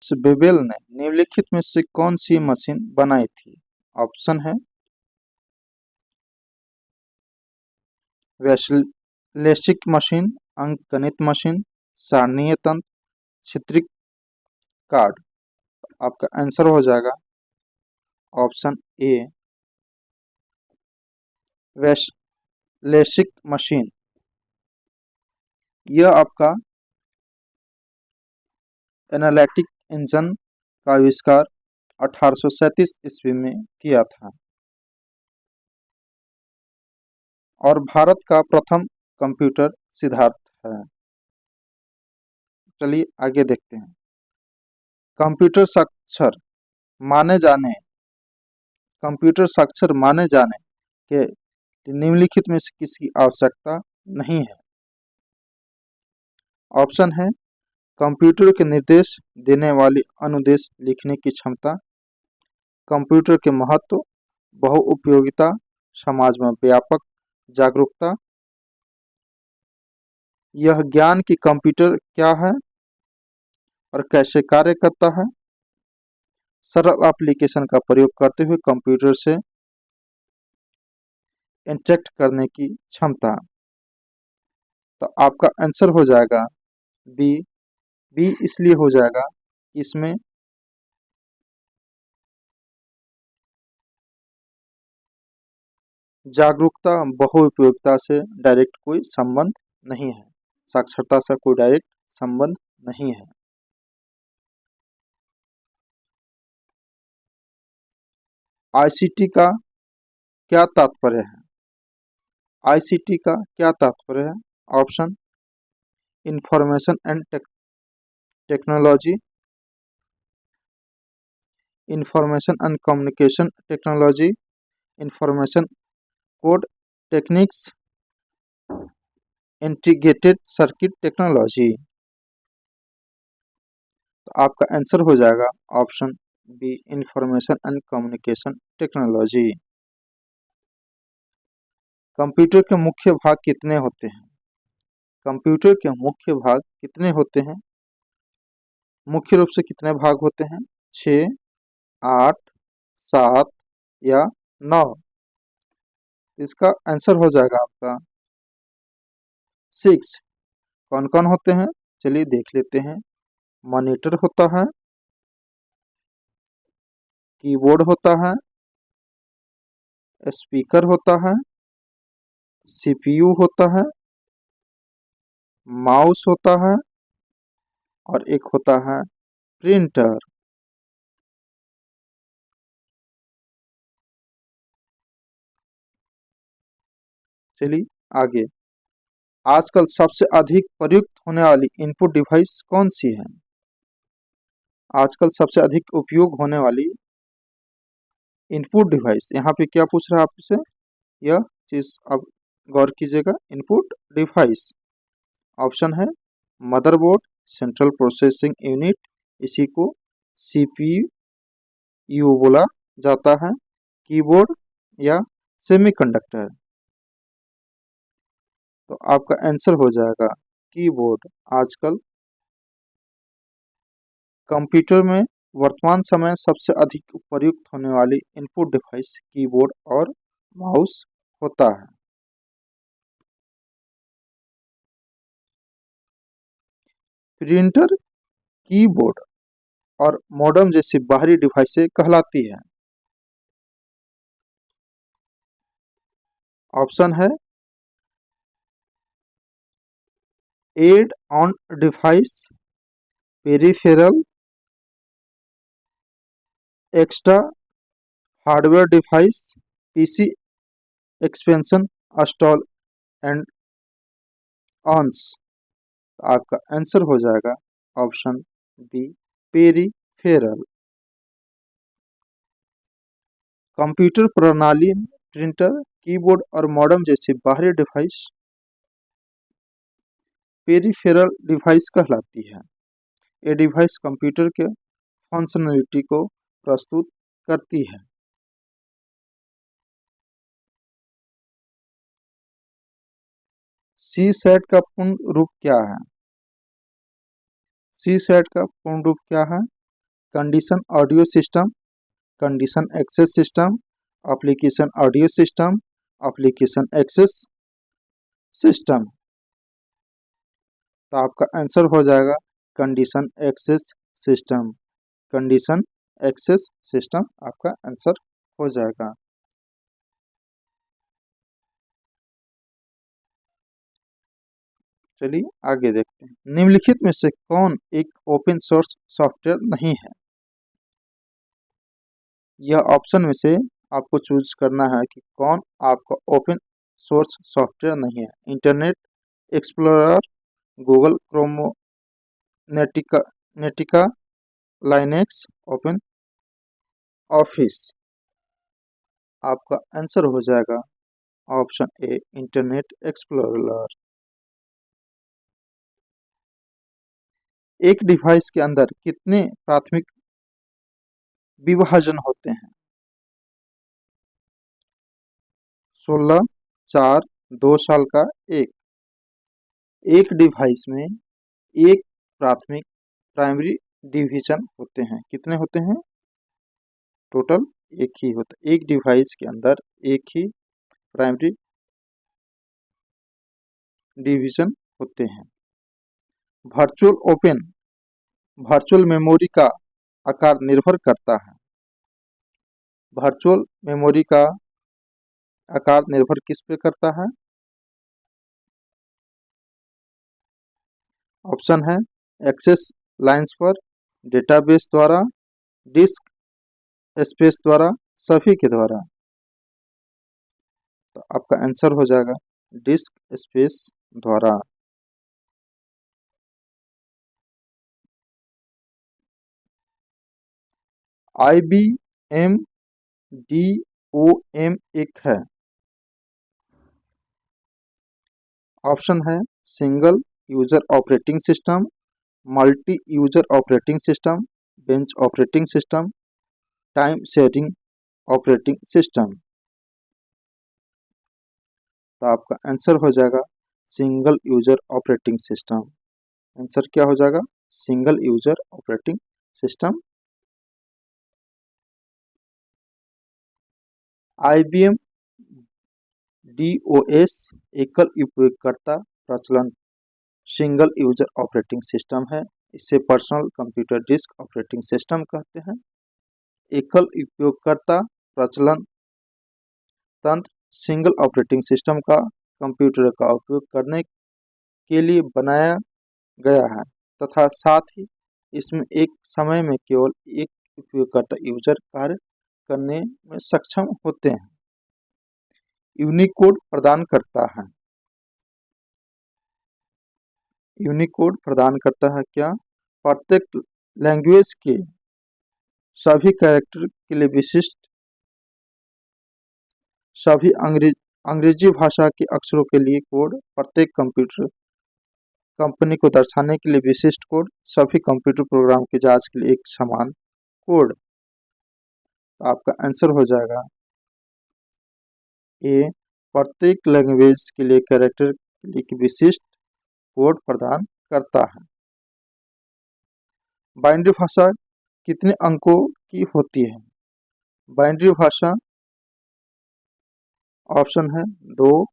बेबेल ने निम्नलिखित में से कौन सी मशीन बनाई थी? ऑप्शन है वैश्लेषिक मशीन, अंकगणित मशीन, सारणीय तंत्र, चित्रिक कार्ड। आपका आंसर हो जाएगा ऑप्शन ए वैश्लेषिक मशीन। यह आपका एनालिटिक इंजन का आविष्कार 1837 ईस्वी में किया था और भारत का प्रथम कंप्यूटर सिद्धार्थ है। चलिए आगे देखते हैं। माने जाने कंप्यूटर साक्षर माने जाने के निम्नलिखित में से किसकी आवश्यकता नहीं है? ऑप्शन है कंप्यूटर के निर्देश देने वाली अनुदेश लिखने की क्षमता, कंप्यूटर के महत्व, बहुउपयोगिता, समाज में व्यापक जागरूकता, यह ज्ञान कि कंप्यूटर क्या है और कैसे कार्य करता है, सरल एप्लीकेशन का प्रयोग करते हुए कंप्यूटर से इंटरेक्ट करने की क्षमता। तो आपका आंसर हो जाएगा बी। बी इसलिए हो जाएगा इसमें जागरूकता बहुउपयोगिता से डायरेक्ट कोई संबंध नहीं है, साक्षरता से कोई डायरेक्ट संबंध नहीं है। आईसीटी का क्या तात्पर्य है? आईसीटी का क्या तात्पर्य है? Option information and technology, information and communication technology, information code techniques, integrated circuit technology. तो आपका आंसर हो जाएगा option B information and communication technology. Computer के मुख्य भाग कितने होते हैं? कंप्यूटर के मुख्य भाग कितने होते हैं? मुख्य रूप से कितने भाग होते हैं? 6, 8, 7 या 9? इसका आंसर हो जाएगा आपका 6। कौन कौन होते हैं? चलिए देख लेते हैं। मॉनिटर होता है, कीबोर्ड होता है, स्पीकर होता है, सीपीयू होता है, माउस होता है और एक होता है प्रिंटर। चलिए आगे। आजकल सबसे अधिक प्रयुक्त होने वाली इनपुट डिवाइस कौन सी है? आजकल सबसे अधिक उपयोग होने वाली इनपुट डिवाइस, यहाँ पे क्या पूछ रहा है आपसे? यह चीज अब गौर कीजिएगा। इनपुट डिवाइस ऑप्शन है मदरबोर्ड, सेंट्रल प्रोसेसिंग यूनिट, इसी को सीपीयू बोला जाता है, कीबोर्ड या सेमीकंडक्टर। तो आपका आंसर हो जाएगा कीबोर्ड। आजकल कंप्यूटर में वर्तमान समय सबसे अधिक प्रयुक्त होने वाली इनपुट डिवाइस कीबोर्ड और माउस होता है। प्रिंटर, कीबोर्ड और मॉडेम जैसी बाहरी डिवाइसें कहलाती है। ऑप्शन है add on device, peripheral, extra hardware device, PC expansion, install and ons. आपका आंसर हो जाएगा ऑप्शन बी पेरिफेरल। कंप्यूटर प्रणाली में प्रिंटर, कीबोर्ड और मॉडेम जैसी बाहरी डिवाइस पेरिफेरल डिवाइस कहलाती है। ये डिवाइस कंप्यूटर के फंक्शनलिटी को प्रस्तुत करती है। सी सेट का पूर्ण रूप क्या है? सी सेट का पूर्ण रूप क्या है? Condition audio system, condition access system, application audio system, application access system. तो आपका आंसर हो जाएगा condition access system. Condition access system आपका आंसर हो जाएगा। चलिए आगे देखते हैं। निम्नलिखित में से कौन एक ओपन सोर्स सॉफ्टवेयर नहीं है? यह ऑप्शन में से आपको चूज करना है कि कौन आपका ओपन सोर्स सॉफ्टवेयर नहीं है। इंटरनेट एक्सप्लोरर, गूगल क्रोमो, नेटिका नेटिका, लाइनेक्स, ओपन ऑफिस। आपका आंसर हो जाएगा ऑप्शन ए, इंटरनेट एक्सप्लोरर। एक डिवाइस के अंदर कितने प्राथमिक विभाजन होते हैं? 16, 4, 2 साल का एक। एक डिवाइस में एक प्राथमिक प्राइमरी डिवीजन होते हैं। कितने होते हैं? टोटल एक ही होता है। एक डिवाइस के अंदर एक ही प्राइमरी डिवीजन होते हैं। वर्चुअल मेमोरी का आकार निर्भर करता है। वर्चुअल मेमोरी का आकार निर्भर किस पे करता है? ऑप्शन है एक्सेस लाइंस पर, डेटाबेस द्वारा, डिस्क स्पेस द्वारा, सभी के द्वारा। तो आपका आंसर हो जाएगा डिस्क स्पेस द्वारा। IBM DOM एक है। ऑप्शन है single user operating system, multi user operating system, bench operating system, time sharing operating system. तो आपका आंसर हो जाएगा single user operating system. Answer क्या हो जाएगा? Single user operating system. IBM DOS एकल उपयोगकर्ता प्रचलन सिंगल यूजर ऑपरेटिंग सिस्टम है। इसे personal computer disk operating system कहते हैं। एकल उपयोगकर्ता प्रचलन तंत्र सिंगल ऑपरेटिंग सिस्टम का कंप्यूटर का उपयोग करने के लिए बनाया गया है तथा साथ ही इसमें एक समय में केवल एक उपयोगकर्ता यूजर कार्य करने में सक्षम होते हैं। यूनिकोड प्रदान करता है। यूनिकोड प्रदान करता है क्या? प्रत्येक लैंग्वेज के सभी कैरेक्टर के लिए विशिष्ट, सभी अंग्रेजी भाषा के अक्षरों के लिए कोड, प्रत्येक कंप्यूटर कंपनी को दर्शाने के लिए विशिष्ट कोड, सभी कंप्यूटर प्रोग्राम की जांच के लिए एक समान कोड। तो आपका आंसर हो जाएगा ए, प्रत्येक लैंग्वेज के लिए कैरेक्टर के लिए एक विशिष्ट कोड प्रदान करता है। बाइनरी भाषा कितने अंकों की होती है? बाइनरी भाषा ऑप्शन है 2,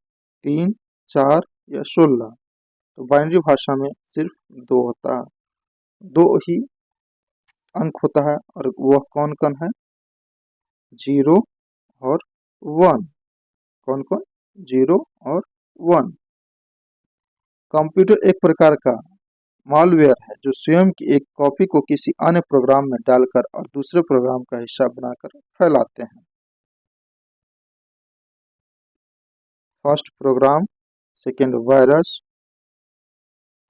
3, 4 या 16। तो बाइनरी भाषा में सिर्फ 2 होता है, 2 ही अंक होता है और वह कौन कौन है? 0 और 1। कौन कौन? 0 और 1। कंप्यूटर एक प्रकार का मालवेयर है जो स्वयं की एक कॉपी को किसी अन्य प्रोग्राम में डालकर और दूसरे प्रोग्राम का हिस्सा बनाकर फैलाते हैं। First program, second virus,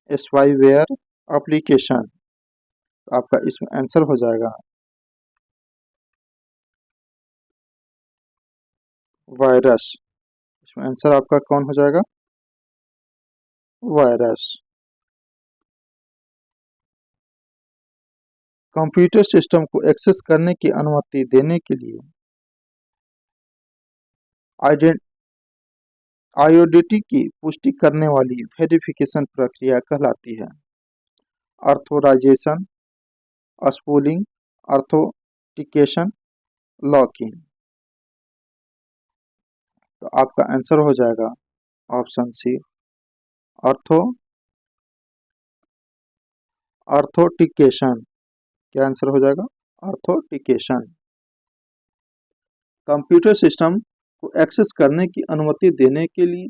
spyware, application. आपका इसमें आंसर हो जाएगा वायरस। इसमें आंसर आपका कौन हो जाएगा? वायरस। कंप्यूटर सिस्टम को एक्सेस करने की अनुमति देने के लिए आईडेंटिटी की पुष्टि करने वाली वेरिफिकेशन प्रक्रिया कहलाती है। Authorisation, spooling, authentication login. तो आपका आंसर हो जाएगा ऑप्शन सी, ऑथेंटिकेशन। क्या आंसर हो जाएगा? ऑथेंटिकेशन। कंप्यूटर सिस्टम को एक्सेस करने की अनुमति देने के लिए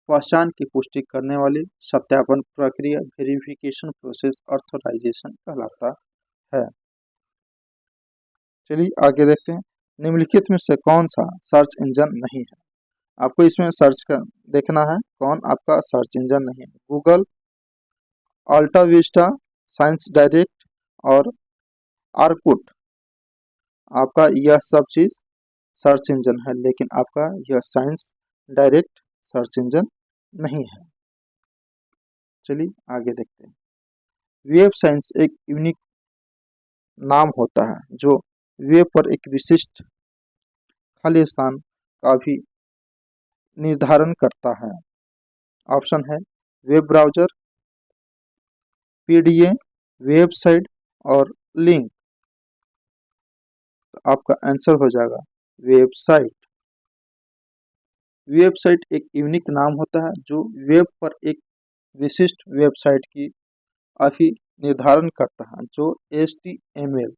पहचान की पुष्टि करने वाली सत्यापन प्रक्रिया वेरिफिकेशन प्रोसेस ऑथराइजेशन कहलाता है। चलिए आगे देखते हैं। निम्नलिखित में से कौन सा सर्च इंजन नहीं है? आपको इसमें सर्च कर देखना है कौन आपका सर्च इंजन नहीं है। गूगल, अल्टा विस्टा, साइंस डायरेक्ट और आर्कुट। आपका यह सब चीज सर्च इंजन है, लेकिन आपका यह साइंस डायरेक्ट सर्च इंजन नहीं है। चलिए आगे देखते हैं। वेब साइंस एक यूनिक नाम होता है जो वेब पर एक विशिष्ट खाली स्थान का भी निर्धारण करता है। ऑप्शन है वेब ब्राउजर, पीडीए, वेबसाइट और लिंक। तो आपका आंसर हो जाएगा वेबसाइट। वेबसाइट एक यूनिक नाम होता है जो वेब पर एक विशिष्ट वेबसाइट की अभी निर्धारण करता है, जो HTML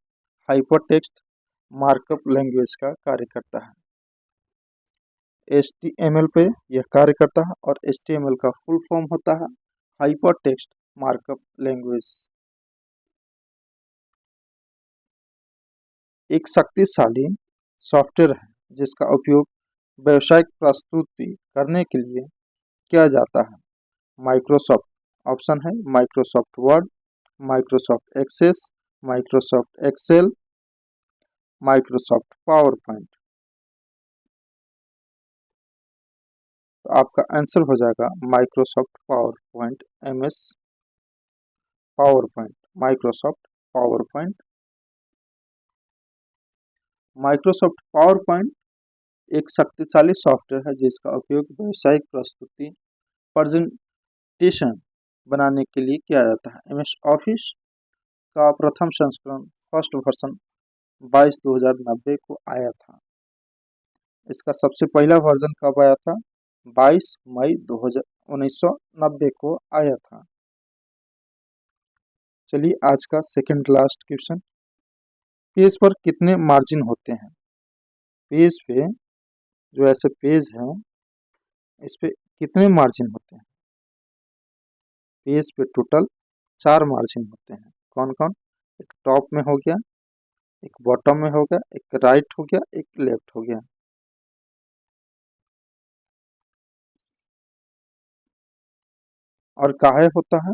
हाइपरटेक्स्ट मार्कअप लैंग्वेज का कार्य करता है। HTML पे यह कार्य करता है और HTML का फुल फॉर्म होता है हाइपरटेक्स्ट मार्कअप लैंग्वेज। एक शक्तिशाली सॉफ्टवेयर है जिसका उपयोग व्यावसायिक प्रस्तुति करने के लिए किया जाता है। माइक्रोसॉफ्ट। ऑप्शन है Microsoft Word, Microsoft Access, Microsoft Excel, Microsoft PowerPoint. तो आपका आंसर हो जाएगा Microsoft PowerPoint, MS PowerPoint, Microsoft PowerPoint. Microsoft PowerPoint एक शक्तिशाली सॉफ्टवेयर है जिसका उपयोग व्यावसायिक प्रस्तुति प्रेजेंटेशन बनाने के लिए किया जाता है। MS ऑफिस का प्रथम संस्करण फर्स्ट वर्जन 22/2090 को आया था। इसका सबसे पहला वर्जन कब आया था? 22 मई 1990 को आया था। चलिए आज का सेकंड लास्ट क्वेश्चन। पेज पर कितने मार्जिन होते हैं? पेज पे जो ऐसे पेज हैं इस पे कितने मार्जिन होते हैं? पेज पे टोटल 4 मार्जिन होते हैं। कौन कौन? एक टॉप में हो गया, एक बॉटम में हो गया, एक राइट हो गया, एक लेफ्ट हो गया। और काहे होता है?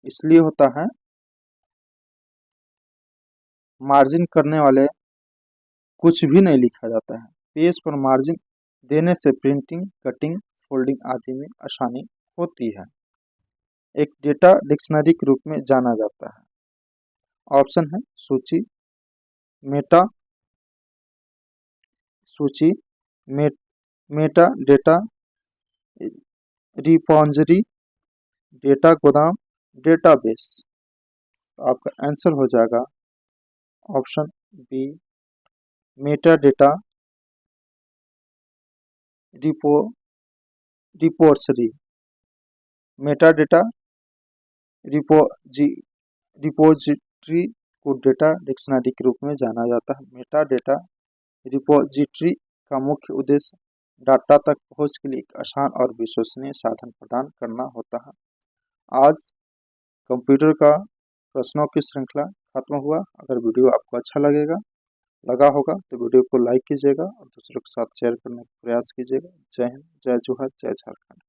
इसलिए होता है मार्जिन करने वाले कुछ भी नहीं लिखा जाता है। पेज पर मार्जिन देने से प्रिंटिंग, कटिंग, फोल्डिंग आदि में आसानी होती है। एक डेटा डिक्शनरी के रूप में जाना जाता है। ऑप्शन है सूची, मेटा सूची, मेटा डेटा, रिपॉजिटरी, डेटा गोदाम, डेटाबेस। तो आपका आंसर हो जाएगा option B, metadata repository. Metadata repository को डेटा डिक्शनरी के रूप में जाना जाता है। मेटा डेटा रिपोजिटरी का मुख्य उद्देश्य डाटा तक पहुंच के लिए एक आसान और विश्वसनीय साधन प्रदान करना होता है। आज कंप्यूटर का प्रश्नों की श्रृंखला खत्म हुआ। अगर वीडियो आपको अच्छा लगा होगा तो वीडियो को लाइक कीजिएगा और दूसरों के साथ शेयर करने का प्रयास कीजिएगा। जय हिंद, जय जोहर, जय झारखंड।